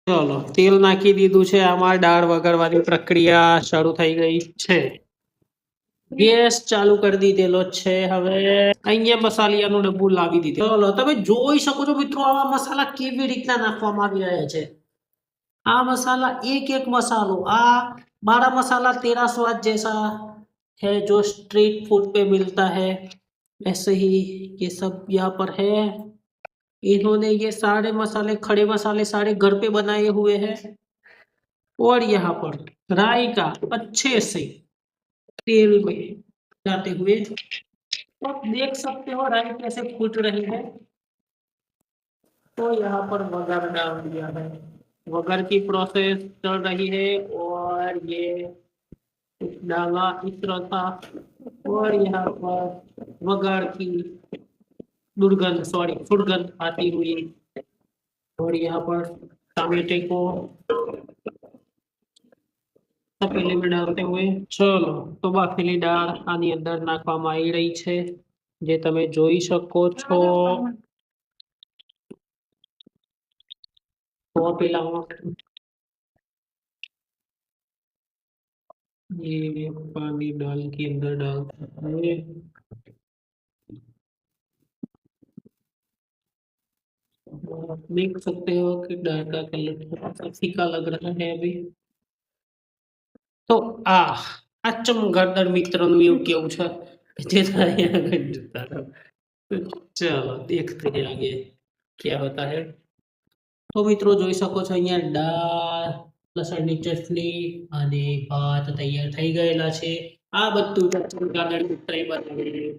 ચલો તેલ નાખી દીધું છે, આમાં દાળ વઘારવાની પ્રક્રિયા શરૂ થઈ ગઈ છે। ગેસ ચાલુ કરી દીધેલો છે। હવે અહીંયા મસાલિયાનું ડબ્બું લાવી દીધું। ચલો તમે જોઈ શકો છો મિત્રો, આવા મસાલા કેવી રીતના નાખવામાં આવી રહ્યા છે। આ मसाला एक एक मसालो, आ बारह मसाला तेरा स्वाद जैसा है जो स्ट्रीट फूड पे मिलता है, ऐसे ही ये सब यहाँ पर है। इन्होंने ये सारे मसाले, खड़े मसाले सारे घर पे बनाए हुए हैं। और यहाँ पर राई का अच्छे से तेल में जाते हुए तो आप देख सकते हो राई कैसे फूट रही है। तो यहाँ पर वगैरह डाल दिया है, वगर की प्रोसेस चल रही है और ये डाला इस तरह था। और यहाँ पर वगर की दुर्गंध, सॉरी सुगंध आती हुई। और यहाँ पर टमाटे को तपेली में डालते हुए चलो तो बाफेली दाળ આની અંદર નાખવામાં આવી રહી છે, જે તમે જોઈ શકો છો। तो પેલા ये पानी डाल के अंदर डालते हैं। आप देख सकते हो कि दाल का कलर थोड़ा सा फीका लग रहा है अभी। तो आ चमगादड़ मित्रों એવું કેવું છે જે તારે આગળ જતા રહો। चलो देखते हैं आगे क्या होता है। तो मित्रों જોઈ શકો છો અહીંયા દાળ, લસણની ચટણી અને ભાત તૈયાર થઈ ગયેલા છે। આ બધું ચમગાદड़ મિત્રએ બનાવેલું